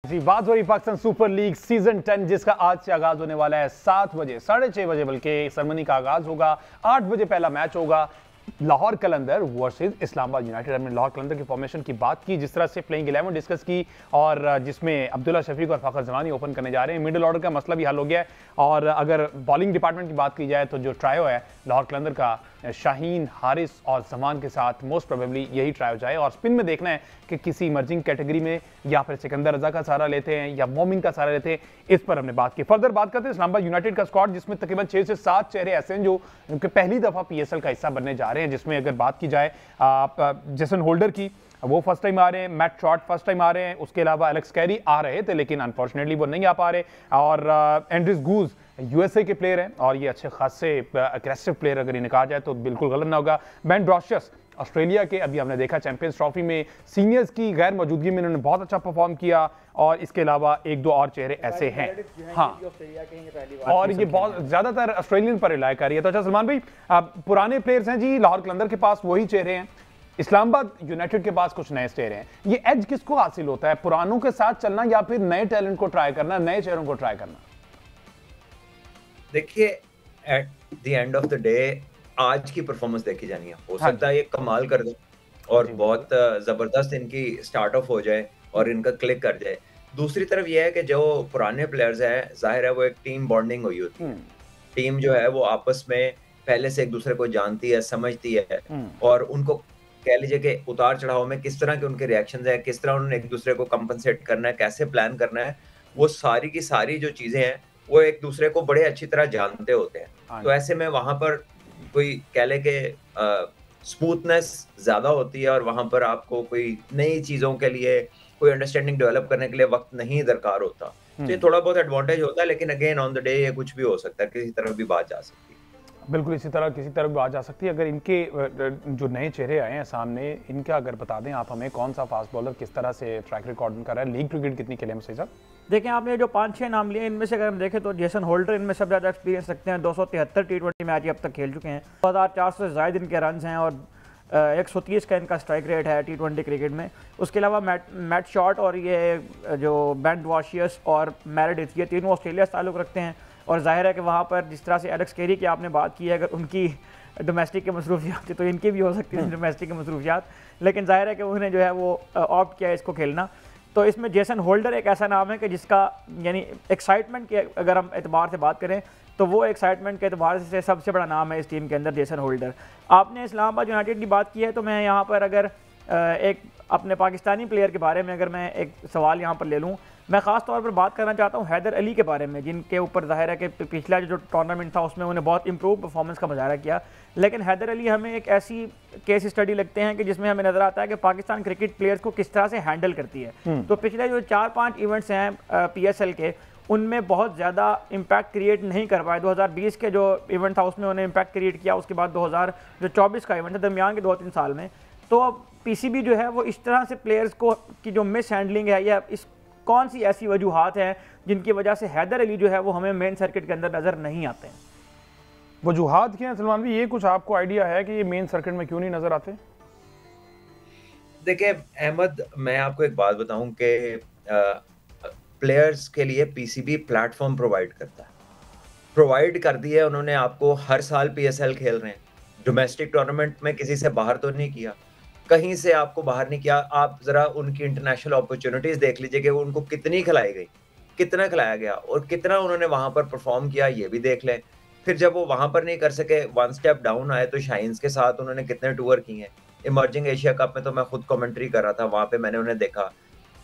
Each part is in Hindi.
जी, बात हो रही पाकिस्तान सुपर लीग सीजन 10 जिसका आज से आगाज होने वाला है 7 बजे, 6:30 बजे बल्कि सेरेमनी का आगाज होगा। 8 बजे पहला मैच होगा लाहौर कलंदर वर्सेस इस्लामाबाद यूनाइटेड। हमने लाहौर कलंदर की फॉर्मेशन की बात की, जिस तरह से प्लेइंग 11 डिस्कस की और जिसमें अब्दुल्ला शफीक और फ़खर ज़मानी ओपन करने जा रहे हैं। मिडिल ऑर्डर का मसला भी हल हो गया है और अगर बॉलिंग डिपार्टमेंट की बात की जाए तो जो ट्रायो है लाहौर कलंदर का, शाहीन, हारिस और जमान के साथ मोस्ट प्रोबेबली यही ट्राई हो जाए। और स्पिन में देखना है कि किसी इमर्जिंग कैटेगरी में या फिर सिकंदर रजा का सहारा लेते हैं या मोमिन का सहारा लेते हैं, इस पर हमने बात की। फर्दर बात करते हैं इस्लामाबाद यूनाइटेड का स्क्वाड, जिसमें तकरीबन 6 से 7 चेहरे ऐसे हैं जो उनके पहली दफा पीएसएल का हिस्सा बनने जा रहे हैं। जिसमें अगर बात की जाए जेसन होल्डर की, वो फर्स्ट टाइम आ रहे हैं। मैट शॉर्ट फर्स्ट टाइम आ रहे हैं। उसके अलावा एलेक्स कैरी आ रहे थे लेकिन अनफॉर्चुनेटली वो नहीं आ पा रहे। और एंड्रिस गूज यूएसए के प्लेयर हैं और ये अच्छे खासे अग्रेसिव प्लेयर, अगर इन्हें कहा जाए तो बिल्कुल गलत ना होगा। बेन ब्रॉशियस ऑस्ट्रेलिया के, अभी हमने देखा चैंपियंस ट्रॉफी में सीनियर्स की गैर मौजूदगी में इन्होंने बहुत अच्छा परफॉर्म किया। और इसके अलावा एक दो और चेहरे ऐसे हैं, हाँ, और ये बहुत ज्यादातर ऑस्ट्रेलियन पर रिलाय कर रही है। तो अच्छा सलमान भाई, पुराने प्लेयर्स हैं जी, लाहौर कलंदर के पास वही चेहरे हैं, इस्लामाबाद यूनाइटेड के पास कुछ नए चेहरे हैं। ये एज किसको हासिल होता है, पुरानों के साथ चलना या फिर नए टैलेंट को ट्राई करना, नए चेहरों को ट्राई करना? देखिए, at the end of the day आज की परफॉर्मेंस देखी जानी है। हो सकता है ये कमाल कर दे और बहुत जबरदस्त इनकी स्टार्ट ऑफ हो जाए और इनका क्लिक कर जाए। दूसरी तरफ ये है कि जो पुराने प्लेयर्स हैं, जाहिर है वो एक टीम बॉन्डिंग हुई होती है। टीम जो है वो आपस में पहले से एक दूसरे को जानती है, समझती है और उनको कह लीजिए कि उतार चढ़ाव में किस तरह के उनके रिएक्शंस हैं, किस तरह उन्होंने एक दूसरे को कंपनसेट करना है, कैसे प्लान करना है, वो सारी की सारी जो चीजें हैं वो एक दूसरे को बड़े अच्छी तरह जानते होते हैं। तो ऐसे में वहां पर कोई कह ले के स्मूथनेस ज्यादा होती है और वहां पर आपको कोई नई चीजों के लिए, कोई अंडरस्टैंडिंग डेवलप करने के लिए वक्त नहीं दरकार होता। तो ये थोड़ा बहुत एडवांटेज होता है, लेकिन अगेन ऑन द डे ये कुछ भी हो सकता है, किसी तरफ भी बात जा सकती है। बिल्कुल इसी तरह किसी तरफ बात जा सकती है। अगर इनके जो नए चेहरे आए हैं सामने, इनका अगर बता दें आप हमें, कौन सा फास्ट बॉलर किस तरह से ट्रैक रिकॉर्ड कर रहा है, लीग क्रिकेट कितनी खेले हैं सही साहब? देखें, आपने जो 5-6 नाम लिए, इनमें से अगर हम देखें तो जेसन होल्डर इनमें सबसे ज़्यादा एक्सपीरियंस रखते हैं। 273 T20 मैच अब तक खेल चुके हैं। 2400 से ज़ायद इनके रन हैं और 130 का इनका स्ट्राइक रेट है T20 क्रिकेट में। उसके अलावा मैट शॉर्ट और ये जो बेन ब्रॉशियस और मैरेडिथ, ये तीनों ऑस्ट्रेलिया से ताल्लुक़ रखते हैं। और जाहिर है कि वहाँ पर जिस तरह से एलेक्स कैरी की आपने बात की है, अगर उनकी डोमेस्टिक की मसरूफियात तो इनकी भी हो सकती है डोमेस्टिक की मसरूफियात, लेकिन जाहिर है कि उन्होंने जो है वो ऑप्ट किया है इसको खेलना। तो इसमें जेसन होल्डर एक ऐसा नाम है कि जिसका यानी एक्साइटमेंट के अगर हम एतबार से बात करें तो वो एक्साइटमेंट के एतबार से सबसे बड़ा नाम है इस टीम के अंदर, जेसन होल्डर। आपने इस्लामाबाद यूनाइटेड की बात की है तो मैं यहाँ पर अगर एक अपने पाकिस्तानी प्लेयर के बारे में अगर मैं एक सवाल यहाँ पर ले लूँ, मैं ख़ास तौर पर बात करना चाहता हूँ हैदर अली के बारे में, जिनके ऊपर ज़ाहिर है कि पिछला जो टूर्नामेंट था उसमें उन्हें बहुत इंप्रूव परफॉर्मेंस का मुजाहरा किया। लेकिन हैदर अली हमें एक ऐसी केस स्टडी लगते हैं कि जिसमें हमें नज़र आता है कि पाकिस्तान क्रिकेट प्लेयर्स को किस तरह से हैंडल करती है। तो पिछले जो 4-5 इवेंट्स हैं PSL के, उनमें बहुत ज़्यादा इम्पैक्ट क्रिएट नहीं कर पाए। 2020 के जो इवेंट था उसमें उन्होंने इम्पैक्ट क्रिएट किया, उसके बाद 2024 का इवेंट है, दरमियान के 2-3 साल में। तो अब PCB जो है वो इस तरह से प्लेयर्स को की जो मिस हैंडलिंग है, या इस कौन सी ऐसी वजूहात हैं जिनकी वजह से हैदर अली जो है वो हमें मेन सर्किट के अंदर नज़र नहीं आते हैं? वजूहात क्या है सलमान भाई, ये कुछ आपको आइडिया है कि ये मेन सर्किट में क्यों नहीं नजर आते? देखिए अहमद, मैं आपको एक बात बताऊं कि प्लेयर्स के लिए PCB प्लेटफॉर्म प्रोवाइड करता है, प्रोवाइड कर दी है उन्होंने आपको। हर साल PSL खेल रहे हैं, डोमेस्टिक टूर्नामेंट में किसी से बाहर तो नहीं किया, कहीं से आपको बाहर नहीं किया। आप जरा उनकी इंटरनेशनल अपॉर्चुनिटीज देख लीजिए कि उनको कितनी खिलाई गई, कितना खिलाया गया और कितना उन्होंने वहां पर परफॉर्म किया, ये भी देख लें। फिर जब वो वहां पर नहीं कर सके, वन स्टेप डाउन आए, तो शाइन्स के साथ उन्होंने कितने टूर किए हैं। इमर्जिंग एशिया कप में तो मैं खुद कमेंट्री कर रहा था, वहां पे मैंने उन्हें देखा।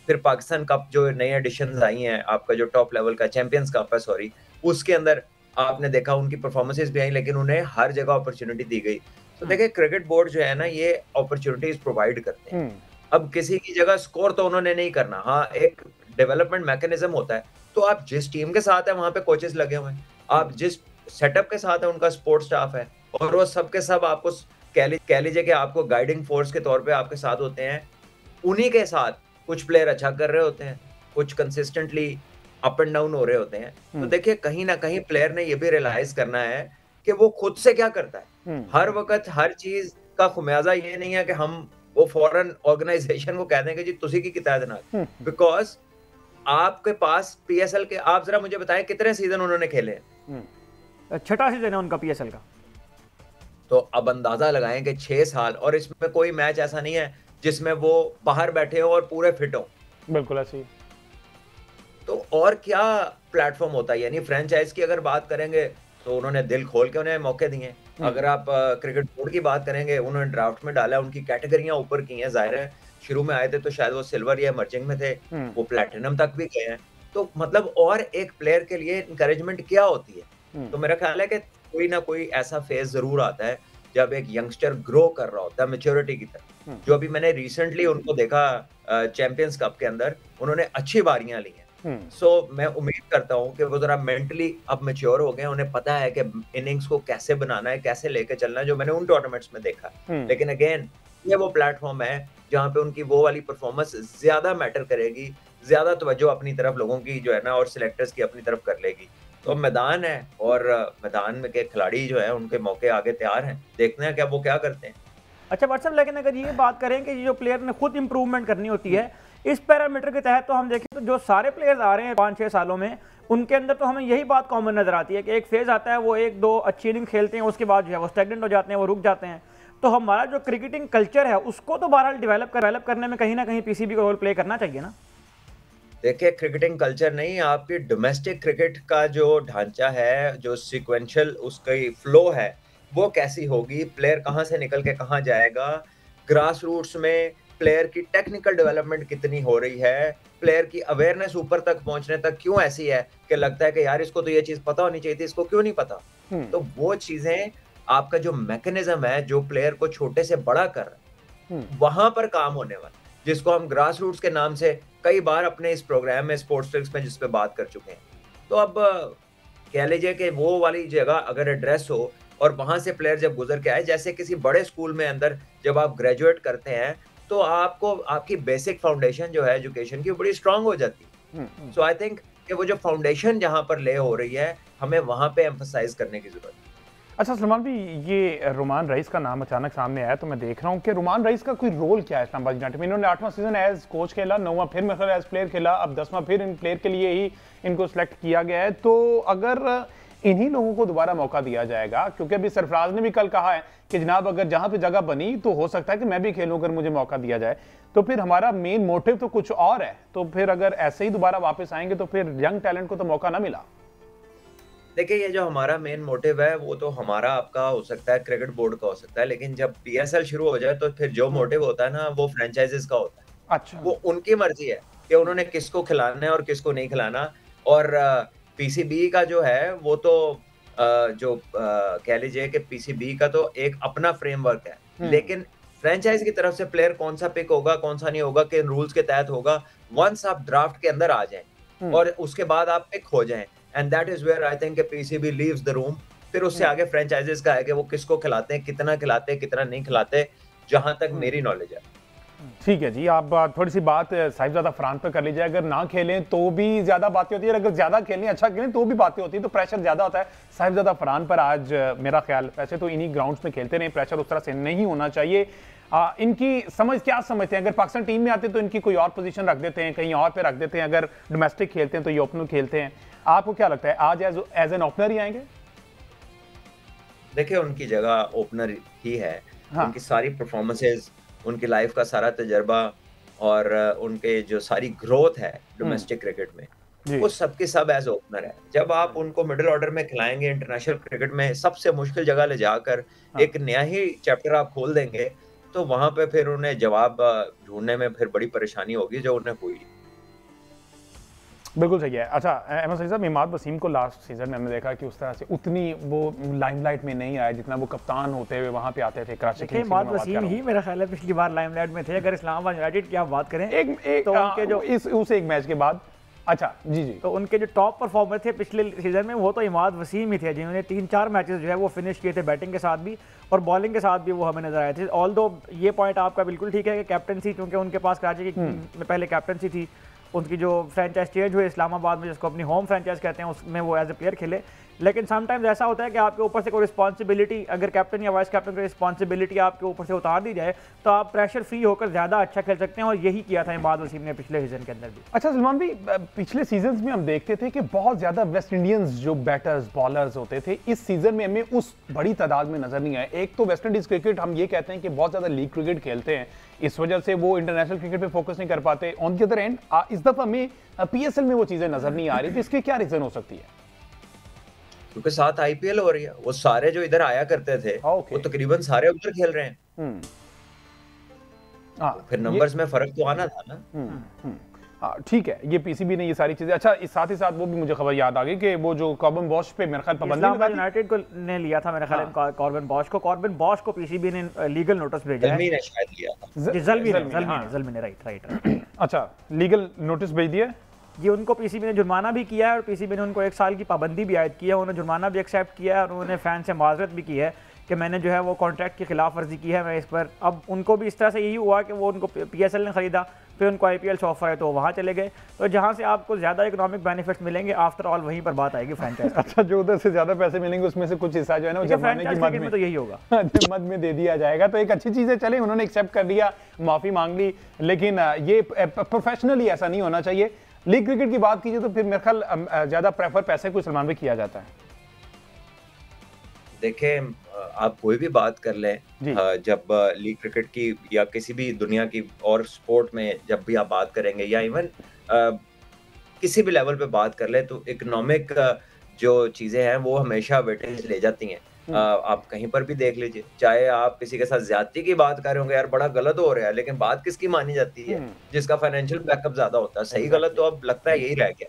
फिर पाकिस्तान कप जो नई एडिशंस आई हैं, आपका जो टॉप लेवल का चैंपियंस कप है, सॉरी, उसके अंदर आपने देखा उनकी परफॉर्मेंसेस भी आई, लेकिन उन्हें हर जगह अपॉर्चुनिटी दी गई। तो देखिए क्रिकेट बोर्ड जो है ना, ये अपॉर्चुनिटीज प्रोवाइड करते हैं। अब किसी की जगह स्कोर तो उन्होंने नहीं करना, हाँ एक डेवलपमेंट मैकेनिज्म होता है। तो आप जिस टीम के साथ है वहां पे कोचेस लगे हुए हैं, आप जिस सेटअप के साथ है उनका सपोर्ट स्टाफ है, और वो सब के सब आपको कह लीजिए कि आपको गाइडिंग फोर्स के तौर पे आपके साथ होते हैं। उन्हीं के साथ कुछ प्लेयर अच्छा कर रहे होते हैं, कुछ कंसिस्टेंटली अप एंड डाउन हो रहे होते हैं। तो देखिए कहीं ना कहीं प्लेयर ने ये भी रियलाइज करना है कि वो खुद से क्या करता है। हर वक्त हर चीज का खुमियाजा ये नहीं है कि हम वो फॉरेन ऑर्गेनाइजेशन को कह दें कि जी तुसी की किताब ना, बिकॉज आपके पास पीएसएल के, आप जरा मुझे बताएं कितने सीजन उन्होंने खेले हैं? छठा सीजन है उनका पीएसएल का। तो अब अंदाजा लगाएं कि 6 साल, और इसमें कोई मैच ऐसा नहीं है जिसमें वो बाहर बैठे हो और पूरे फिट हो। बिल्कुल ऐसी। तो और क्या प्लेटफॉर्म होता है? यानी फ्रेंचाइज की अगर बात करेंगे तो उन्होंने दिल खोल के उन्हें मौके दिए। अगर आप क्रिकेट बोर्ड की बात करेंगे, उन्होंने ड्राफ्ट में डाला, उनकी कैटेगरियां ऊपर की हैं। जाहिर है शुरू में आए थे तो शायद वो सिल्वर या इमर्जिंग में थे, वो प्लैटिनम तक भी गए हैं। तो मतलब और एक प्लेयर के लिए इंकरेजमेंट क्या होती है? तो मेरा ख्याल है कि कोई ना कोई ऐसा फेज जरूर आता है जब एक यंगस्टर ग्रो कर रहा होता है मैच्योरिटी की तरफ। जो अभी मैंने रिसेंटली उनको देखा चैंपियंस कप के अंदर, उन्होंने अच्छी बारियां ली हैं। सो मैं उम्मीद करता हूं कि वो जरा मेंटली अब मैच्योर हो गए, उन्हें पता है कि इनिंग्स को कैसे बनाना है, कैसे लेके चलना है, जो मैंने उन टूर्नामेंट्स में देखा। लेकिन अगेन ये वो प्लेटफॉर्म है जहाँ पे उनकी वो वाली परफॉर्मेंस ज्यादा मैटर करेगी, ज्यादा तवज्जो अपनी तरफ लोगों की जो है ना और सिलेक्टर्स की अपनी तरफ कर लेगी। तो मैदान है और मैदान में के खिलाड़ी जो है उनके मौके आगे तैयार हैं, देखते हैं क्या वो क्या करते हैं। अच्छा बट साहब, लेकिन अगर ये बात करें कि जो प्लेयर ने खुद इंप्रूवमेंट करनी होती है इस पैरामीटर के तहत, तो हम देखें तो जो सारे प्लेयर्स आ रहे हैं 5-6 सालों में, उनके अंदर तो हमें यही बात कॉमन नजर आती है कि एक फेज आता है, वो 1-2 अच्छी इनिंग खेलते हैं, उसके बाद जो है वो स्टैग्नेंट हो जाते हैं, वो रुक जाते हैं। तो हमारा जो क्रिकेटिंग कल्चर है उसको तो बहरहाल डेवलप करने में कहीं ना कहीं पीसीबी को रोल प्ले करना चाहिए ना। देखिए क्रिकेटिंग कल्चर नहीं, आपकी डोमेस्टिक क्रिकेट का जो ढांचा है, जो सीक्वेंशियल उसकी फ्लो है, वो कैसी होगी, प्लेयर कहाँ से निकल के कहाँ जाएगा, ग्रास रूट्स में प्लेयर की टेक्निकल डेवलपमेंट कितनी हो रही है, प्लेयर की अवेयरनेस ऊपर तक पहुंचने तक क्यों ऐसी है कि लगता है कि यार इसको तो ये चीज पता होनी चाहिए थी, इसको क्यों नहीं पता। तो वो चीजें, आपका जो मैकेनिज्म है जो प्लेयर को छोटे से बड़ा कर रहा है, वहां पर काम होने वाला, जिसको हम ग्रास रूट्स के नाम से कई बार अपने इस प्रोग्राम में स्पोर्ट्स ट्रिक्स में जिस पे बात कर चुके हैं। तो अब कह लीजिए कि वो वाली जगह अगर एड्रेस हो और वहां से प्लेयर जब गुजर के आए, जैसे किसी बड़े स्कूल में अंदर जब आप ग्रेजुएट करते हैं तो आपको आपकी बेसिक फाउंडेशन जो है एजुकेशन की बड़ी स्ट्रांग हो जाती है। सो आई थिंक कि वो जो फाउंडेशन जहां पर ले हो रही है, हमें वहां पे एम्फसाइज करने की जरूरत है। अच्छा सलमान भी, ये रोमान रईस का नाम अचानक सामने आया तो मैं देख रहा हूँ कि रोमान रईस का कोई रोल क्या है इस्लामाबाद यूनाइटेड में। इन्होंने 8वां सीजन एज कोच खेला, 9वां फिर मतलब एज प्लेयर खेला, अब 10वां फिर इन प्लेयर के लिए ही इनको सिलेक्ट किया गया है। तो अगर इन्हीं लोगों को दोबारा मौका दिया जाएगा, क्योंकि अभी सरफराज ने भी कल कहा है कि जनाब अगर जहां पे जगह बनी तो हो सकता है कि मैं भी खेलूं अगर मुझे मौका दिया जाए, तो फिर हमारा मेन मोटिव तो कुछ और है। तो फिर अगर ऐसे ही दोबारा वापस आएंगे तो फिर यंग टैलेंट को तो मौका ना मिला। देखिए ये जो हमारा मेन मोटिव है वो तो हमारा आपका हो सकता है, क्रिकेट बोर्ड का हो सकता है, लेकिन जब पीएसएल शुरू हो जाए तो फिर जो मोटिव होता है ना वो फ्रेंचाइजेस का होता है। अच्छा, वो उनकी मर्जी है कि उन्होंने किसको खिलाना है और किसको नहीं खिलाना। और पीसीबी का जो है वो तो कह लीजिए कि पीसीबी का तो एक अपना फ्रेमवर्क है, लेकिन फ्रेंचाइज की तरफ से प्लेयर कौन सा पिक होगा कौन सा नहीं होगा, किन रूल्स के तहत होगा, वंस आप ड्राफ्ट के अंदर आ जाएं और उसके बाद आप पिक हो जाएं, and that is where I think PCB leaves the room. फिर उससे आगे फ्रेंचाइजेस का है कि वो किसको खिलाते हैं, कितना खिलाते हैं, कितना नहीं खिलाते, जहां तक मेरी नॉलेज है। ठीक है जी, आप थोड़ी सी बात साहिबजादा फरहान पर कर लीजिए। अगर ना खेलें तो भी ज्यादा बातें होती है, अगर ज्यादा खेलें अच्छा खेलें तो भी बातें होती है, तो प्रेशर ज्यादा होता है साहिबजादा फरहान पर। आज मेरा ख्याल, वैसे तो इन्हीं ग्राउंड्स में खेलते रहे, प्रेशर उस तरह से नहीं होना चाहिए। इनकी समझ क्या समझते हैं? अगर पाकिस्तान टीम में आते तो इनकी कोई और पोजीशन रख देते हैं, कहीं और पे रख देते हैं, अगर डोमेस्टिक खेलते हैं तो ये ओपनर खेलते हैं। आपको क्या लगता है आज एज एन ओपनर ही आएंगे? देखिए उनकी जगह ओपनर ही है। हाँ। उनकी सारी परफॉर्मेंसेज, उनकी लाइफ का सारा तजर्बा और उनके जो सारी ग्रोथ है डोमेस्टिक क्रिकेट में, वो सबके सब एज ओपनर है। जब आप उनको मिडिल ऑर्डर में खिलाएंगे, इंटरनेशनल क्रिकेट में सबसे मुश्किल जगह ले जाकर एक नया ही चैप्टर आप खोल देंगे, तो वहां पे फिर उन्हें जवाब ढूंढने में फिर बड़ी परेशानी होगी जो उन्हें हुई। बिल्कुल सही है। अच्छा अहमद सईद साहब, इमाद वसीम को लास्ट सीजन में हमने देखा कि उस तरह से उतनी वो लाइमलाइट में नहीं आया जितना वो कप्तान होते हुए वहां पे आते थे कराची के। इमाद वसीम ही मेरा ख्याल है पिछली बार लाइमलाइट में थे। अगर इस्लामाबाद यूनाइटेड की आप बात करें एक तो उनके जो उस एक मैच के बाद, अच्छा जी, तो उनके जो टॉप परफॉर्मर थे पिछले सीजन में वो तो इमाद वसीम ही थे, जिन्होंने 3-4 मैचेस जो है वो फिनिश किए थे बैटिंग के साथ भी और बॉलिंग के साथ भी वो हमें नजर आए थे। ऑल दो ये पॉइंट आपका बिल्कुल ठीक है कि कैप्टनसी, क्योंकि उनके पास कराची की में पहले कैप्टनसी थी, उनकी जो फ्रेंचाइज चेंज हुई इस्लामाबाद में, जिसको अपनी होम फ्रेंचाइज कहते हैं, उसमें वो एज ए प्लेयर खेले। लेकिन समटाइम्स ऐसा होता है कि आपके ऊपर से कोई रिस्पॉन्सिबिलिटी, अगर कैप्टन या वाइस कैप्टन की रिस्पॉन्सिबिलिटी आपके ऊपर से उतार दी जाए तो आप प्रेशर फ्री होकर ज़्यादा अच्छा खेल सकते हैं, और यही किया था इमाद वसीम ने पिछले सीजन के अंदर भी। अच्छा सलमान भाई, पिछले सीजन्स में हम देखते थे कि बहुत ज़्यादा वेस्ट इंडियंस जो बैटर्स बॉलर्स होते थे, इस सीजन में हमें उस बड़ी तादाद में नजर नहीं आए। एक तो वेस्ट इंडीज़ क्रिकेट हम ये कहते हैं कि बहुत ज़्यादा लीग क्रिकेट खेलते हैं, इस वजह से वो इंटरनेशनल क्रिकेट पे फोकस नहीं कर पाते। ऑन द अदर एंड इस दफा हमें पीएसएल में वो चीज़ें नजर नहीं आ रही, तो इसके क्या रीज़न हो सकती है? क्योंकि साथ आईपीएल हो रही है, वो सारे जो इधर आया करते थे वो तकरीबन सारे उधर खेल रहे हैं। फिर नंबर्स में फर्क तो आना था ना। ठीक है, ये पीसीबी ने ये सारी चीजें, अच्छा इस साथ ही साथ वो भी मुझे खबर याद आ गई कि वो जो कॉर्बन बॉश पे मेरे ख्याल पाबंदी लगा दी, यूनाइटेड को ने लिया था मेरे ख्याल कॉर्बन बॉश को पीसीबी ने लीगल नोटिस भेजा है। जल्मी ने शायद लिया था, जल्मी ने राइट। अच्छा, लीगल नोटिस भेज दिया ये उनको पीसीबी ने जुर्माना भी किया है, और पीसीबी ने उनको 1 साल की पाबंदी भी आयद की है। उन्होंने जुर्माना भी एक्सेप्ट किया है, और उन्होंने फैन से माजरत भी की है कि मैंने जो है वो कॉन्ट्रैक्ट की खिलाफ वर्जी की है, मैं इस पर। अब उनको भी इस तरह से यही हुआ कि वो उनको पीएसएल ने खरीदा, फिर उनको आईपीएल से ऑफर है तो वहाँ चले गए, तो जहाँ से आपको ज़्यादा इकोनॉमिक बेनिफिट्स मिलेंगे आफ्टर ऑल वहीं पर बात आएगी फ्रैंचाइज। अच्छा, जो उधर से ज़्यादा पैसे मिलेंगे उसमें से कुछ हिस्सा जो है ना वो जमाने की मद में तो यही होगा, मद में दे दिया जाएगा। तो एक अच्छी चीज़ है, चले उन्होंने एक्सेप्ट कर लिया, माफ़ी मांग ली, लेकिन ये प्रोफेशनली ऐसा नहीं होना चाहिए। लीग क्रिकेट की बात कीजिए तो फिर मेरे ख्याल ज़्यादा प्रेफर पैसे को सलमान भी किया जाता है। देखें, आप कोई भी बात कर लें, जब लीग क्रिकेट की या किसी भी दुनिया की और स्पोर्ट में जब भी आप बात करेंगे, या इवन किसी भी लेवल पे बात कर लें, तो इकोनॉमिक जो चीजें हैं वो हमेशा वेटेज ले जाती हैं। आप कहीं पर भी देख लीजिए, चाहे आप किसी के साथ ज्यादती की बात कर रहे होंगे, यार बड़ा गलत हो रहा है, लेकिन बात किसकी मानी जाती है? जिसका फाइनेंशियल बैकअप ज्यादा होता है। सही गलत तो अब लगता है यही रह गया।